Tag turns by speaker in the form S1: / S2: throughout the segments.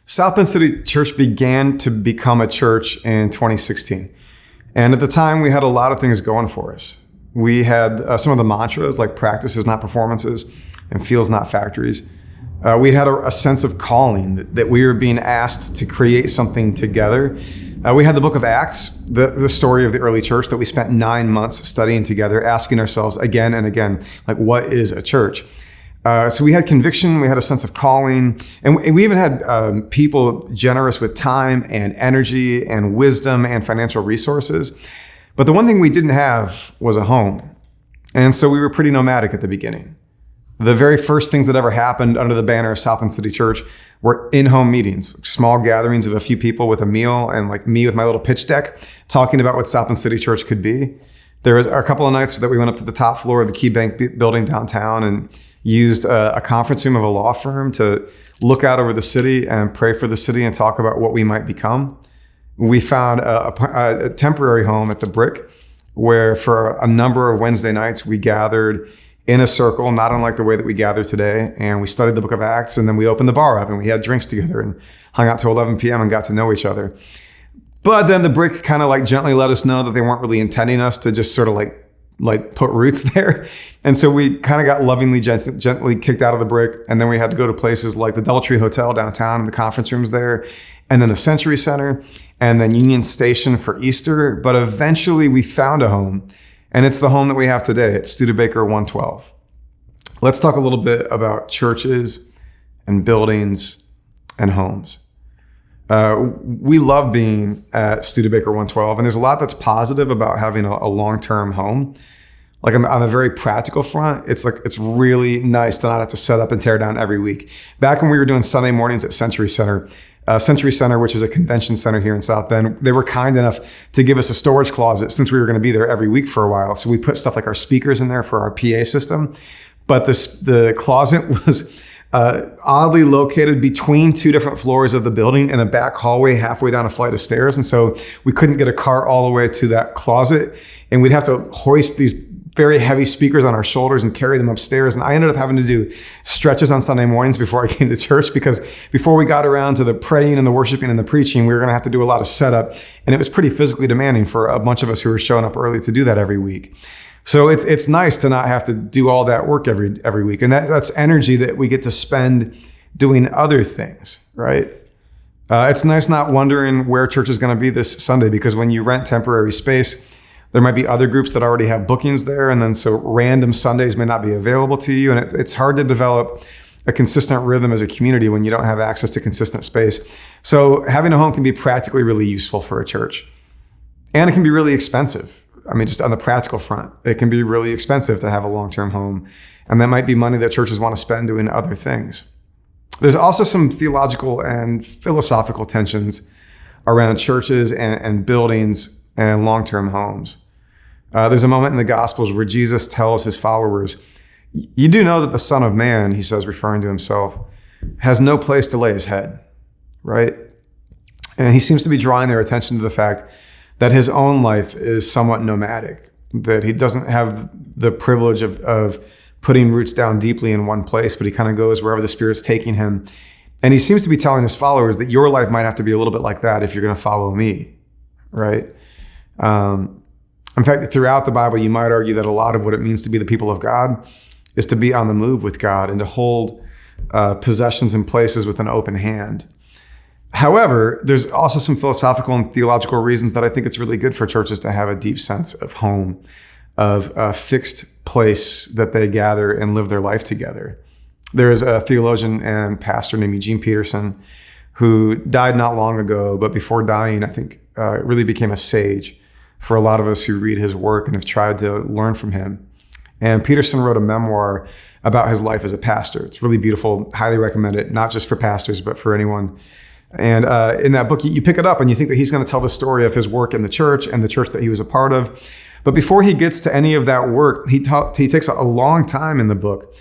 S1: South Bend City Church began to become a church in 2016. And at the time, we had a lot of things going for us. We had some of the mantras like practices, not performances, and fields, not factories. We had a sense of calling that we were being asked to create something together. We had the book of Acts, the story of the early church that we spent 9 months studying together, asking ourselves again and again, like, what is a church? So we had conviction, we had a sense of calling, and we even had people generous with time and energy and wisdom and financial resources. But the one thing we didn't have was a home. And so we were pretty nomadic at the beginning. The very first things that ever happened under the banner of Southend City Church were in-home meetings, small gatherings of a few people with a meal and like me with my little pitch deck talking about what Southend City Church could be. There was a couple of nights that we went up to the top floor of the Key Bank building downtown and used a conference room of a law firm to look out over the city and pray for the city and talk about what we might become. We found a temporary home at the Brick where for a number of Wednesday nights we gathered in a circle, not unlike the way that we gather today. And we studied the book of Acts, and then we opened the bar up and we had drinks together and hung out till 11 p.m. and got to know each other. But then the Brick kind of like gently let us know that they weren't really intending us to just sort of like put roots there. And so we kind of got lovingly, gently kicked out of the Brick. And then we had to go to places like the DoubleTree Hotel downtown and the conference rooms there, and then the Century Center, and then Union Station for Easter. But eventually we found a home, and it's the home that we have today. It's Studebaker 112. Let's talk a little bit about churches and buildings and homes. We love being at Studebaker 112, and there's a lot that's positive about having a long-term home. Like on a very practical front, it's really nice to not have to set up and tear down every week. Back when we were doing Sunday mornings at Century Center, which is a convention center here in South Bend, they were kind enough to give us a storage closet since we were going to be there every week for a while. So we put stuff like our speakers in there for our PA system. But the closet was oddly located between two different floors of the building in a back hallway halfway down a flight of stairs. And so we couldn't get a cart all the way to that closet. And we'd have to hoist these very heavy speakers on our shoulders and carry them upstairs. And I ended up having to do stretches on Sunday mornings before I came to church, because before we got around to the praying and the worshiping and the preaching, we were going to have to do a lot of setup. And it was pretty physically demanding for a bunch of us who were showing up early to do that every week. So it's nice to not have to do all that work every week. And that's energy that we get to spend doing other things, right? It's nice not wondering where church is going to be this Sunday, because when you rent temporary space, there might be other groups that already have bookings there. And then so random Sundays may not be available to you. And it's hard to develop a consistent rhythm as a community when you don't have access to consistent space. So having a home can be practically really useful for a church. And it can be really expensive. I mean, just on the practical front, it can be really expensive to have a long-term home. And that might be money that churches want to spend doing other things. There's also some theological and philosophical tensions around churches and buildings and long-term homes. There's a moment in the Gospels where Jesus tells his followers, "You do know that the Son of Man," he says, referring to himself, "has no place to lay his head," right? And he seems to be drawing their attention to the fact that his own life is somewhat nomadic, that he doesn't have the privilege of putting roots down deeply in one place, but he kind of goes wherever the Spirit's taking him. And he seems to be telling his followers that your life might have to be a little bit like that if you're going to follow me, right? In fact, throughout the Bible, you might argue that a lot of what it means to be the people of God is to be on the move with God and to hold possessions and places with an open hand. However, there's also some philosophical and theological reasons that I think it's really good for churches to have a deep sense of home, of a fixed place that they gather and live their life together. There is a theologian and pastor named Eugene Peterson who died not long ago, but before dying, I think really became a sage for a lot of us who read his work and have tried to learn from him. And Peterson wrote a memoir about his life as a pastor. It's really beautiful. Highly recommend it, not just for pastors, but for anyone. And in that book, you pick it up and you think that he's going to tell the story of his work in the church and the church that he was a part of. But before he gets to any of that work, he takes a long time in the book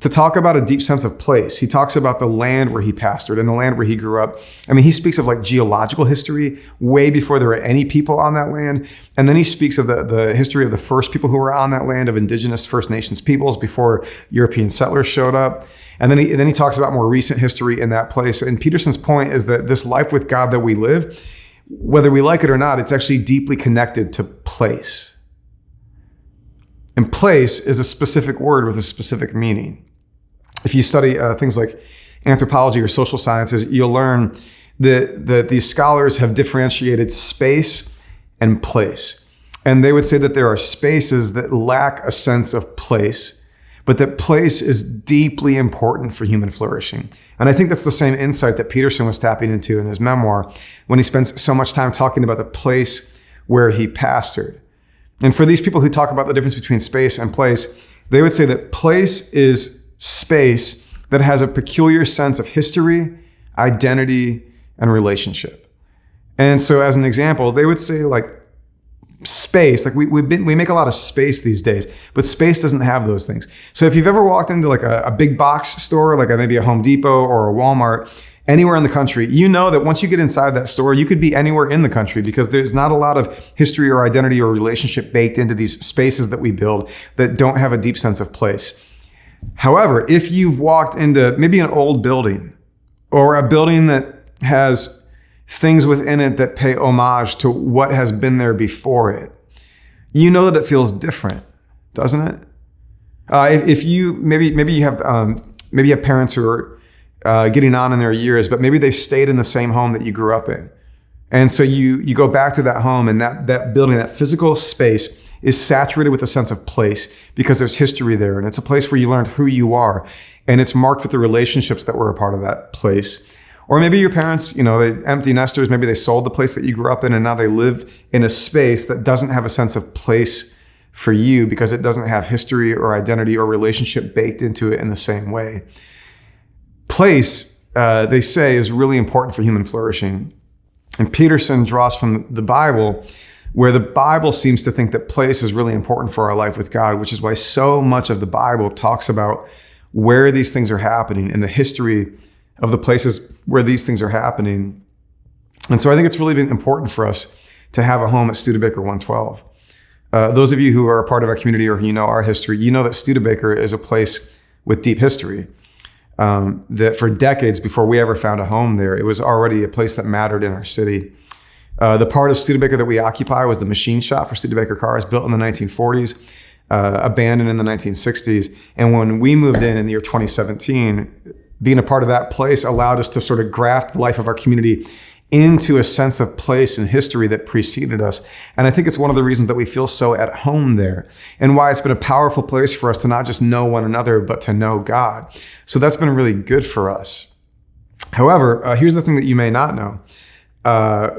S1: to talk about a deep sense of place. He talks about the land where he pastored and the land where he grew up. I mean, he speaks of like geological history way before there were any people on that land. And then he speaks of the history of the first people who were on that land, of indigenous First Nations peoples before European settlers showed up. And then he talks about more recent history in that place. And Peterson's point is that this life with God that we live, whether we like it or not, it's actually deeply connected to place. And place is a specific word with a specific meaning. If you study things like anthropology or social sciences, you'll learn that these scholars have differentiated space and place. And they would say that there are spaces that lack a sense of place, but that place is deeply important for human flourishing. And I think that's the same insight that Peterson was tapping into in his memoir when he spends so much time talking about the place where he pastored. And for these people who talk about the difference between space and place, they would say that place is space that has a peculiar sense of history, identity, and relationship. And so as an example, they would say like space, like we make a lot of space these days, but space doesn't have those things. So if you've ever walked into like a big box store, like maybe a Home Depot or a Walmart, anywhere in the country, you know that once you get inside that store, you could be anywhere in the country because there's not a lot of history or identity or relationship baked into these spaces that we build that don't have a deep sense of place. However, if you've walked into maybe an old building or a building that has things within it that pay homage to what has been there before it, you know that it feels different, doesn't it? If you maybe you have parents who are getting on in their years, but maybe they've stayed in the same home that you grew up in, and so you go back to that home and that building, that physical space is saturated with a sense of place because there's history there, and it's a place where you learned who you are, and it's marked with the relationships that were a part of that place. Or maybe your parents, they empty nesters, maybe they sold the place that you grew up in, and now they live in a space that doesn't have a sense of place for you because it doesn't have history or identity or relationship baked into it in the same way. Place, they say, is really important for human flourishing. And Peterson draws from the Bible, where the Bible seems to think that place is really important for our life with God, which is why so much of the Bible talks about where these things are happening and the history of the places where these things are happening. And so I think it's really been important for us to have a home at Studebaker 112. Those of you who are a part of our community or who know our history, you know that Studebaker is a place with deep history. That for decades before we ever found a home there, it was already a place that mattered in our city. The part of Studebaker that we occupy was the machine shop for Studebaker cars, built in the 1940s, abandoned in the 1960s. And when we moved in the year 2017, being a part of that place allowed us to sort of graft the life of our community into a sense of place and history that preceded us. And I think it's one of the reasons that we feel so at home there, and why it's been a powerful place for us to not just know one another, but to know God. So that's been really good for us. However, here's the thing that you may not know.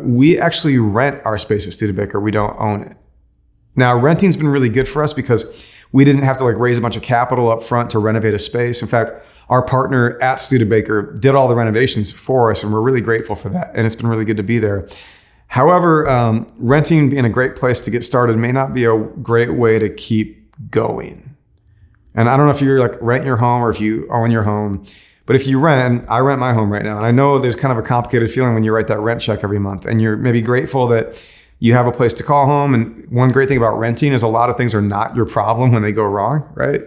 S1: We actually rent our space at Studebaker. We don't own it. Now, renting's been really good for us because we didn't have to raise a bunch of capital up front to renovate a space. In fact, our partner at Studebaker did all the renovations for us, and we're really grateful for that. And it's been really good to be there. However, renting being a great place to get started may not be a great way to keep going. And I don't know if you're rent your home or if you own your home, but if you rent, I rent my home right now. And I know there's kind of a complicated feeling when you write that rent check every month, and you're maybe grateful that you have a place to call home. And one great thing about renting is a lot of things are not your problem when they go wrong, right?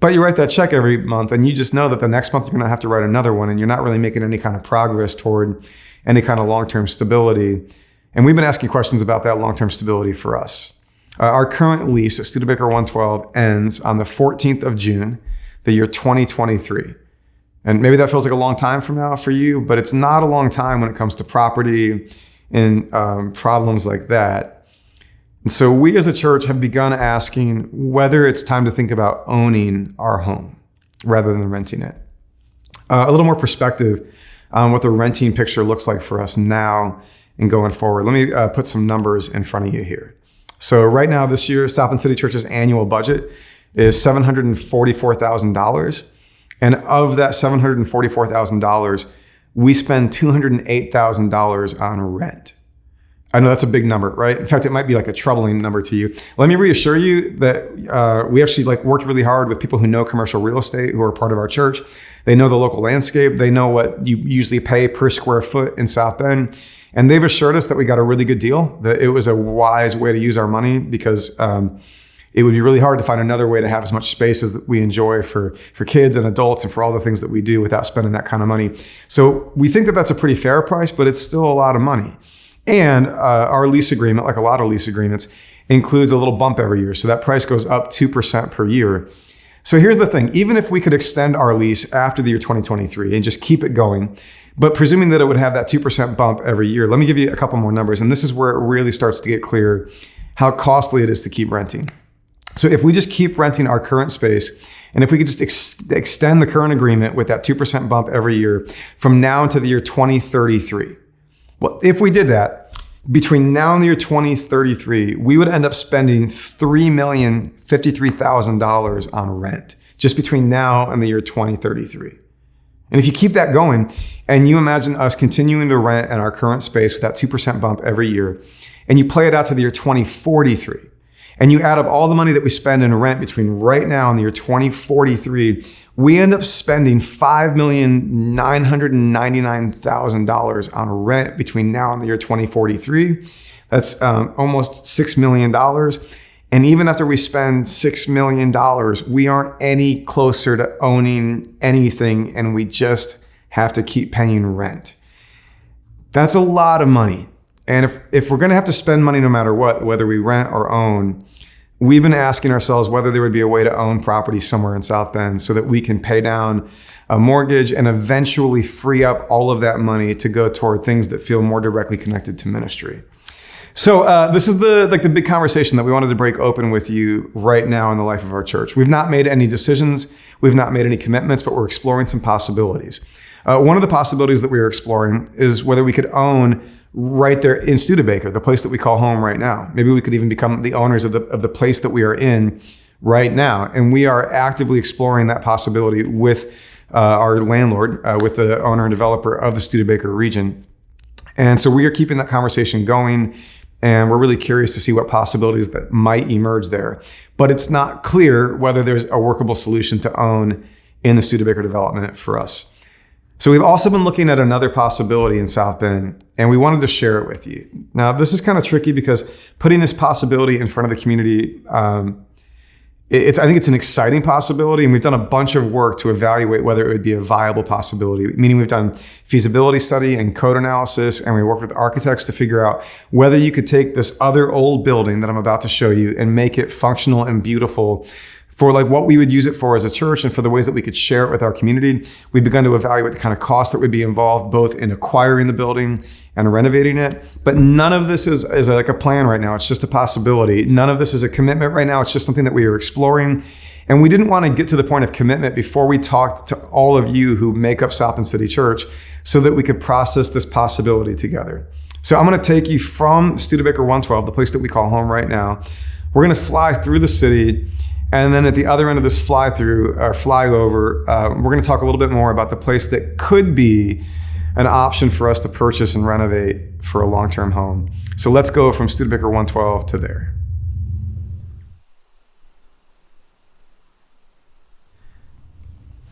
S1: But you write that check every month and you just know that the next month you're going to have to write another one, and you're not really making any kind of progress toward any kind of long-term stability. And we've been asking questions about that long-term stability for us. Our current lease at Studebaker 112 ends on the 14th of June, the year 2023. And maybe that feels like a long time from now for you, but it's not a long time when it comes to property and problems like that. And so we as a church have begun asking whether it's time to think about owning our home rather than renting it. A little more perspective on what the renting picture looks like for us now and going forward. Let me put some numbers in front of you here. So right now this year, Southend City Church's annual budget is $744,000. And of that $744,000, we spend $208,000 on rent. I know that's a big number, right? In fact, it might be like a troubling number to you. Let me reassure you that we actually worked really hard with people who know commercial real estate, who are part of our church. They know the local landscape. They know what you usually pay per square foot in South Bend. And they've assured us that we got a really good deal, that it was a wise way to use our money, because it would be really hard to find another way to have as much space as we enjoy for kids and adults and for all the things that we do without spending that kind of money. So we think that that's a pretty fair price, but it's still a lot of money. And our lease agreement, like a lot of lease agreements, includes a little bump every year. So that price goes up 2% per year. So here's the thing. Even if we could extend our lease after the year 2023 and just keep it going, but presuming that it would have that 2% bump every year, let me give you a couple more numbers. And this is where it really starts to get clear how costly it is to keep renting. So if we just keep renting our current space, and if we could just extend the current agreement with that 2% bump every year from now into the year 2033. Well, if we did that, between now and the year 2033, we would end up spending $3,053,000 on rent, just between now and the year 2033. And if you keep that going, and you imagine us continuing to rent in our current space with that 2% bump every year, and you play it out to the year 2043, and you add up all the money that we spend in rent between right now and the year 2043, we end up spending $5,999,000 on rent between now and the year 2043. That's almost $6 million. And even after we spend $6 million, we aren't any closer to owning anything, and we just have to keep paying rent. That's a lot of money. And if we're going to have to spend money no matter what, whether we rent or own, we've been asking ourselves whether there would be a way to own property somewhere in South Bend so that we can pay down a mortgage and eventually free up all of that money to go toward things that feel more directly connected to ministry. So this is the big conversation that we wanted to break open with you right now in the life of our church. We've not made any decisions. We've not made any commitments, but we're exploring some possibilities. One of the possibilities that we are exploring is whether we could own right there in Studebaker, the place that we call home right now. Maybe we could even become the owners of the place that we are in right now. And we are actively exploring that possibility with our landlord, with the owner and developer of the Studebaker region. And so we are keeping that conversation going, and we're really curious to see what possibilities that might emerge there. But it's not clear whether there's a workable solution to own in the Studebaker development for us. So we've also been looking at another possibility in South Bend, and we wanted to share it with you. Now, this is kind of tricky because putting this possibility in front of the community, I think it's an exciting possibility, and we've done a bunch of work to evaluate whether it would be a viable possibility, meaning we've done feasibility study and code analysis, and we worked with architects to figure out whether you could take this other old building that I'm about to show you and make it functional and beautiful for what we would use it for as a church and for the ways that we could share it with our community. We've begun to evaluate the kind of cost that would be involved both in acquiring the building and renovating it. But none of this is like a plan right now. It's just a possibility. None of this is a commitment right now. It's just something that we are exploring. And we didn't want to get to the point of commitment before we talked to all of you who make up South Bend City Church so that we could process this possibility together. So I'm going to take you from Studebaker 112, the place that we call home right now. We're going to fly through the city. And then at the other end of this flyover, we're going to talk a little bit more about the place that could be an option for us to purchase and renovate for a long-term home. So let's go from Studebaker 112 to there.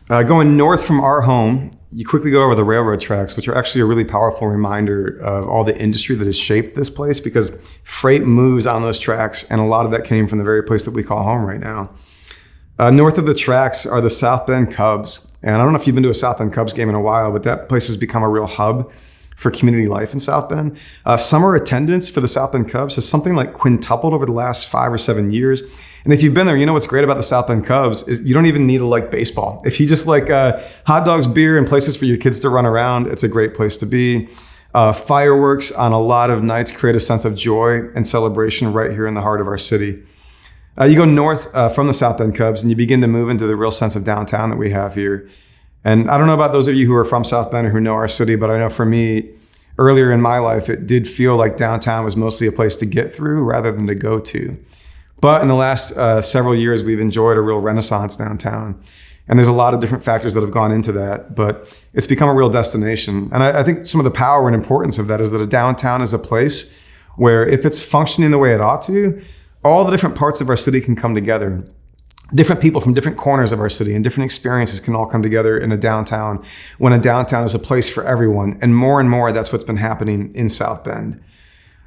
S1: Going north from our home, you quickly go over the railroad tracks, which are actually a really powerful reminder of all the industry that has shaped this place, because freight moves on those tracks, and a lot of that came from the very place that we call home right now. North of the tracks are the South Bend Cubs. And I don't know if you've been to a South Bend Cubs game in a while, but that place has become a real hub for community life in South Bend. Summer attendance for the South Bend Cubs has something like quintupled over the last 5 or 7 years. And if you've been there, you know what's great about the South Bend Cubs is you don't even need to like baseball. If you just like hot dogs, beer, and places for your kids to run around, it's a great place to be. Fireworks on a lot of nights create a sense of joy and celebration right here in the heart of our city. You go north from the South Bend Cubs and you begin to move into the real sense of downtown that we have here. And I don't know about those of you who are from South Bend or who know our city, but I know for me, earlier in my life, it did feel like downtown was mostly a place to get through rather than to go to. But in the last several years, we've enjoyed a real renaissance downtown. And there's a lot of different factors that have gone into that, but it's become a real destination. And I think some of the power and importance of that is that a downtown is a place where if it's functioning the way it ought to, all the different parts of our city can come together. Different people from different corners of our city and different experiences can all come together in a downtown, when a downtown is a place for everyone. And more, that's what's been happening in South Bend.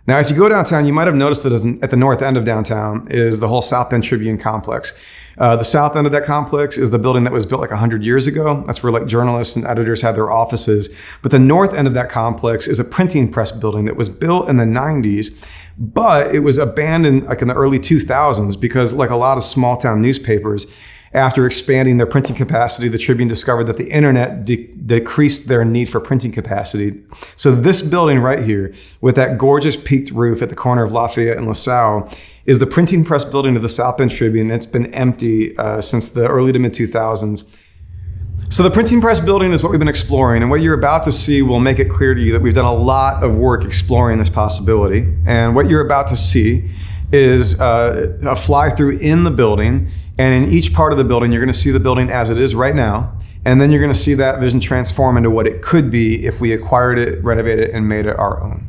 S1: Now, if you go downtown, you might have noticed that at the north end of downtown is the whole South Bend Tribune complex. The south end of that complex is the building that was built like 100 years ago. That's where like journalists and editors had their offices. But the north end of that complex is a printing press building that was built in the 90s, but it was abandoned like in the early 2000s because like a lot of small town newspapers, after expanding their printing capacity, the Tribune discovered that the internet decreased their need for printing capacity. So this building right here with that gorgeous peaked roof at the corner of Lafayette and LaSalle is the printing press building of the South Bend Tribune. It's been empty since the early to mid 2000s. So the printing press building is what we've been exploring, and what you're about to see will make it clear to you that we've done a lot of work exploring this possibility. And what you're about to see is a fly-through in the building, and in each part of the building, you're gonna see the building as it is right now, and then you're gonna see that vision transform into what it could be if we acquired it, renovated it, and made it our own.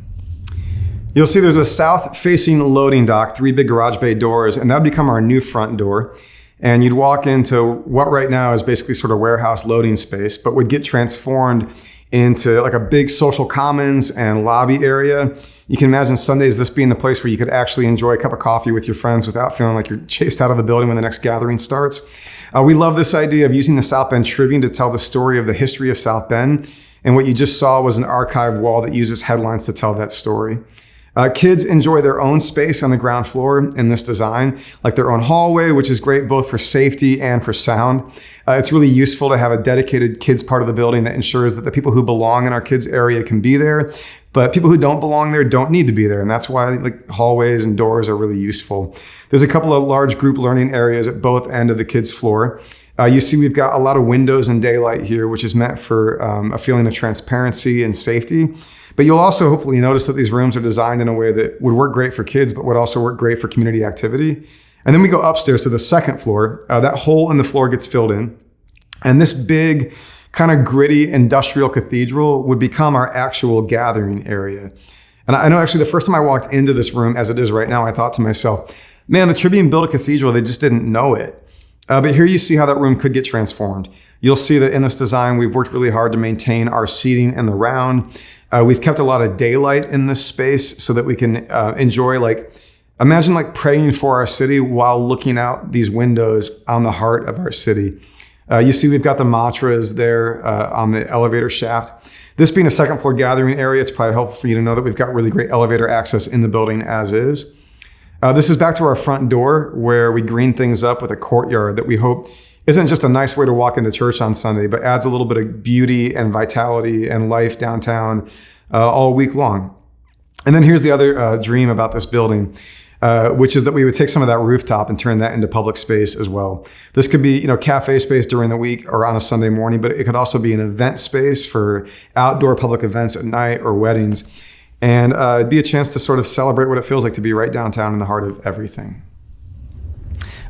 S1: You'll see there's a south-facing loading dock, 3 big garage bay doors, and that'll become our new front door. And you'd walk into what right now is basically sort of warehouse loading space, but would get transformed into like a big social commons and lobby area. You can imagine Sundays this being the place where you could actually enjoy a cup of coffee with your friends without feeling like you're chased out of the building when the next gathering starts. We love this idea of using the South Bend Tribune to tell the story of the history of South Bend. And what you just saw was an archive wall that uses headlines to tell that story. Kids enjoy their own space on the ground floor in this design, like their own hallway, which is great both for safety and for sound. It's really useful to have a dedicated kids part of the building that ensures that the people who belong in our kids area can be there, but people who don't belong there don't need to be there. And that's why like hallways and doors are really useful. There's a couple of large group learning areas at both ends of the kids' floor. You see we've got a lot of windows and daylight here, which is meant for a feeling of transparency and safety. But you'll also hopefully notice that these rooms are designed in a way that would work great for kids, but would also work great for community activity. And then we go upstairs to the second floor. That hole in the floor gets filled in. And this big, kind of gritty industrial cathedral would become our actual gathering area. And I know actually the first time I walked into this room as it is right now, I thought to myself, man, the Tribune built a cathedral, they just didn't know it. But here you see how that room could get transformed. You'll see that in this design, we've worked really hard to maintain our seating in the round. We've kept a lot of daylight in this space so that we can enjoy, like, imagine like praying for our city while looking out these windows on the heart of our city. You see we've got the mantras there on the elevator shaft. This being a second floor gathering area, it's probably helpful for you to know that we've got really great elevator access in the building as is. This is back to our front door where we green things up with a courtyard that we hope isn't just a nice way to walk into church on Sunday, but adds a little bit of beauty and vitality and life downtown all week long. And then here's the other dream about this building, which is that we would take some of that rooftop and turn that into public space as well. This could be, cafe space during the week or on a Sunday morning, but it could also be an event space for outdoor public events at night or weddings. And it'd be a chance to sort of celebrate what it feels like to be right downtown in the heart of everything.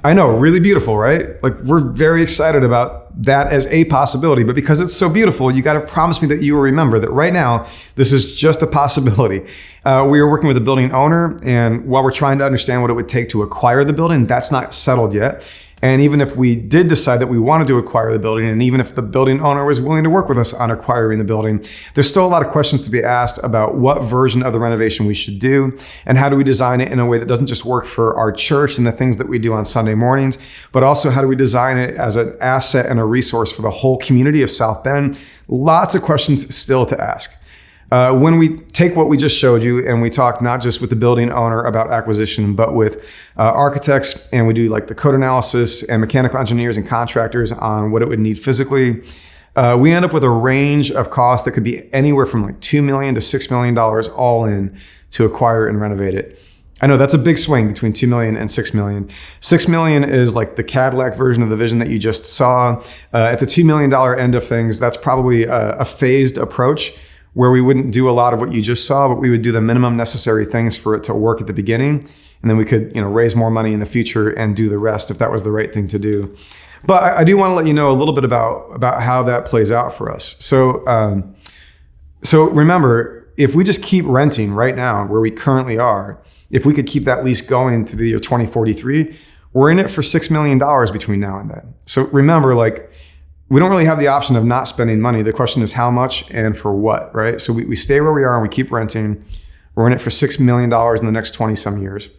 S1: I know, really beautiful, right? Like, we're very excited about that as a possibility, but because it's so beautiful, you got to promise me that you will remember that right now, this is just a possibility. We are working with a building owner, and while we're trying to understand what it would take to acquire the building, that's not settled yet. And even if we did decide that we wanted to acquire the building, and even if the building owner was willing to work with us on acquiring the building, there's still a lot of questions to be asked about what version of the renovation we should do, and how do we design it in a way that doesn't just work for our church and the things that we do on Sunday mornings, but also how do we design it as an asset and a resource for the whole community of South Bend? Lots of questions still to ask. When we take what we just showed you and we talk not just with the building owner about acquisition, but with architects, and we do like the code analysis and mechanical engineers and contractors on what it would need physically, we end up with a range of costs that could be anywhere from like $2 million to $6 million all in to acquire and renovate it. I know that's a big swing between $2 million and $6 million. $6 million is like the Cadillac version of the vision that you just saw. At the $2 million end of things, that's probably a phased approach, where we wouldn't do a lot of what you just saw, but we would do the minimum necessary things for it to work at the beginning. And then we could, raise more money in the future and do the rest if that was the right thing to do. But I do want to let you know a little bit about how that plays out for us. So remember, if we just keep renting right now where we currently are, if we could keep that lease going to the year 2043, we're in it for $6 million between now and then. So remember, like, we don't really have the option of not spending money. The question is how much and for what, right? So we stay where we are and we keep renting. We're in it for $6 million in the next 20 some years.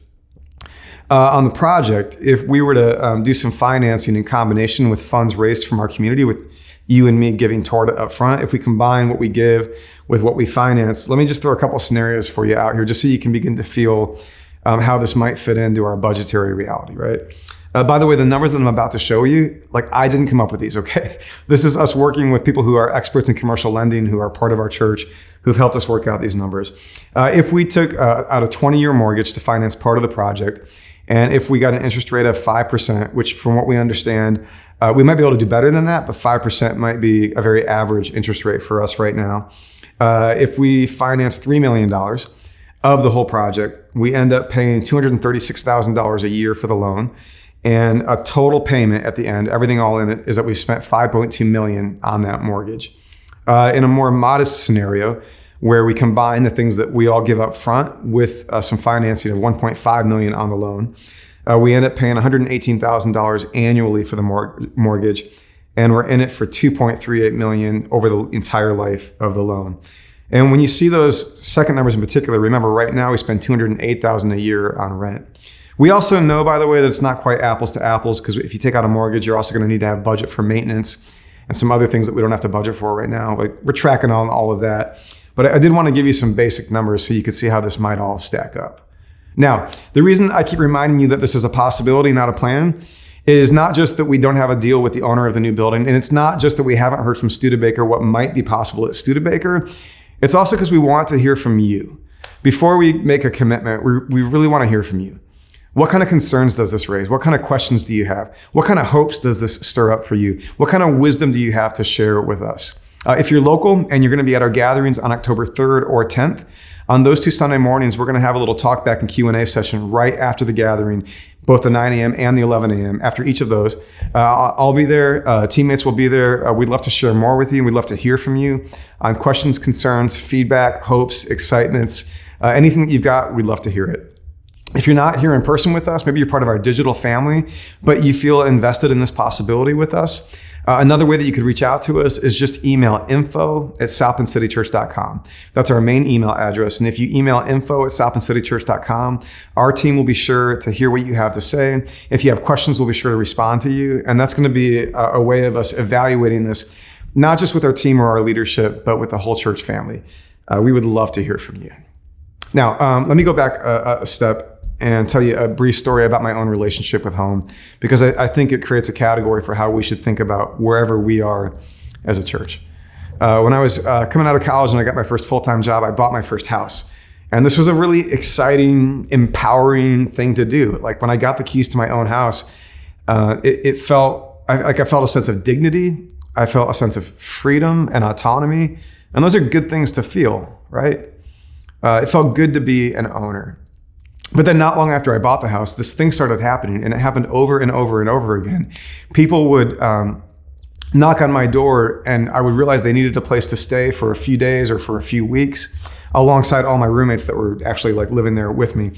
S1: On the project, if we were to do some financing in combination with funds raised from our community, with you and me giving toward it up front, if we combine what we give with what we finance, let me just throw a couple scenarios for you out here just so you can begin to feel how this might fit into our budgetary reality, right? By the way, the numbers that I'm about to show you, like, I didn't come up with these, okay? This is us working with people who are experts in commercial lending, who are part of our church, who've helped us work out these numbers. If we took out a 20-year mortgage to finance part of the project, and if we got an interest rate of 5%, which from what we understand, we might be able to do better than that, but 5% might be a very average interest rate for us right now. If we finance $3 million of the whole project, we end up paying $236,000 a year for the loan. And a total payment at the end, everything all in it, is that we've spent $5.2 million on that mortgage. In a more modest scenario, where we combine the things that we all give up front with some financing of $1.5 million on the loan, we end up paying $118,000 annually for the mortgage, and we're in it for $2.38 million over the entire life of the loan. And when you see those second numbers in particular, remember right now we spend $208,000 a year on rent. We also know, by the way, that it's not quite apples to apples, because if you take out a mortgage, you're also going to need to have budget for maintenance and some other things that we don't have to budget for right now. Like, we're tracking on all of that. But I did want to give you some basic numbers so you could see how this might all stack up. Now, the reason I keep reminding you that this is a possibility, not a plan, is not just that we don't have a deal with the owner of the new building, and it's not just that we haven't heard from Studebaker what might be possible at Studebaker. It's also because we want to hear from you. Before we make a commitment, we really want to hear from you. What kind of concerns does this raise? What kind of questions do you have? What kind of hopes does this stir up for you? What kind of wisdom do you have to share with us? If you're local and you're going to be at our gatherings on October 3rd or 10th, on those two Sunday mornings, we're going to have a little talk back and Q&A session right after the gathering, both the 9 a.m. and the 11 a.m. After each of those, I'll be there. Teammates will be there. We'd love to share more with you. We'd love to hear from you on questions, concerns, feedback, hopes, excitements, anything that you've got. We'd love to hear it. If you're not here in person with us, maybe you're part of our digital family, but you feel invested in this possibility with us, another way that you could reach out to us is just email info@southendcitychurch.com. That's our main email address. And if you email info@southendcitychurch.com, our team will be sure to hear what you have to say. If you have questions, we'll be sure to respond to you. And that's going to be a way of us evaluating this, not just with our team or our leadership, but with the whole church family. We would love to hear from you. Now, let me go back a step and tell you a brief story about my own relationship with home, because I think it creates a category for how we should think about wherever we are as a church. When I was coming out of college and I got my first full-time job, I bought my first house. And this was a really exciting, empowering thing to do. Like, when I got the keys to my own house, it felt like I felt a sense of dignity. I felt a sense of freedom and autonomy. And those are good things to feel, right? It felt good to be an owner. But then not long after I bought the house, this thing started happening, and it happened over and over and over again. People would knock on my door, and I would realize they needed a place to stay for a few days or for a few weeks, alongside all my roommates that were actually like living there with me.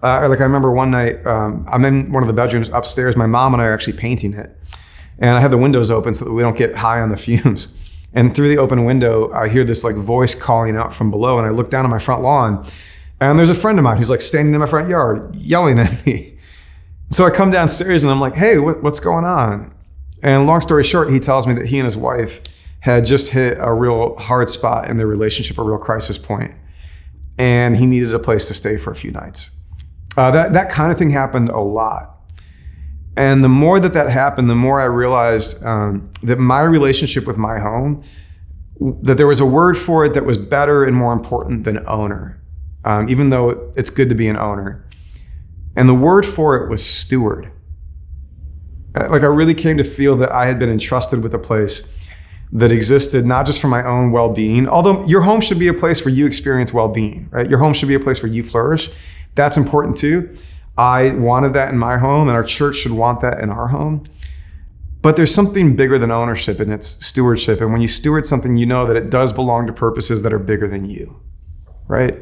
S1: Like, I remember one night, I'm in one of the bedrooms upstairs. My mom and I are actually painting it, and I had the windows open so that we don't get high on the fumes. And through the open window, I hear this like voice calling out from below, and I look down on my front lawn. And there's a friend of mine who's like standing in my front yard yelling at me. So I come downstairs and I'm like, hey, what's going on? And long story short, he tells me that he and his wife had just hit a real hard spot in their relationship, a real crisis point. And he needed a place to stay for a few nights. That kind of thing happened a lot. And the more that happened, the more I realized that my relationship with my home, that there was a word for it that was better and more important than owner. Even though it's good to be an owner. And the word for it was steward. Like, I really came to feel that I had been entrusted with a place that existed not just for my own well-being, although your home should be a place where you experience well-being, right? Your home should be a place where you flourish. That's important too. I wanted that in my home, and our church should want that in our home. But there's something bigger than ownership, and it's stewardship. And when you steward something, you know that it does belong to purposes that are bigger than you. right?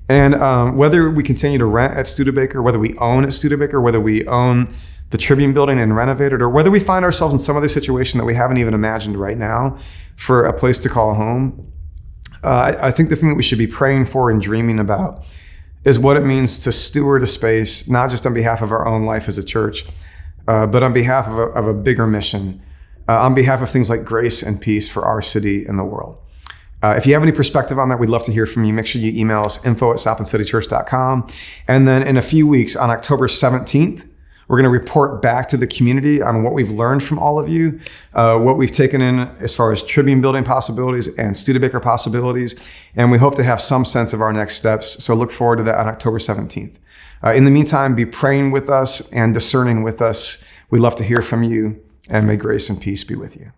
S1: And whether we continue to rent at Studebaker, whether we own at Studebaker, whether we own the Tribune building and renovate it, or whether we find ourselves in some other situation that we haven't even imagined right now for a place to call home, I think the thing that we should be praying for and dreaming about is what it means to steward a space, not just on behalf of our own life as a church, but on behalf of a bigger mission, on behalf of things like grace and peace for our city and the world. If you have any perspective on that, we'd love to hear from you. Make sure you email us info@southendcitychurch.com. And then in a few weeks, on October 17th, we're going to report back to the community on what we've learned from all of you, what we've taken in as far as Tribune building possibilities and Studebaker possibilities. And we hope to have some sense of our next steps. So look forward to that on October 17th. In the meantime, be praying with us and discerning with us. We'd love to hear from you, and may grace and peace be with you.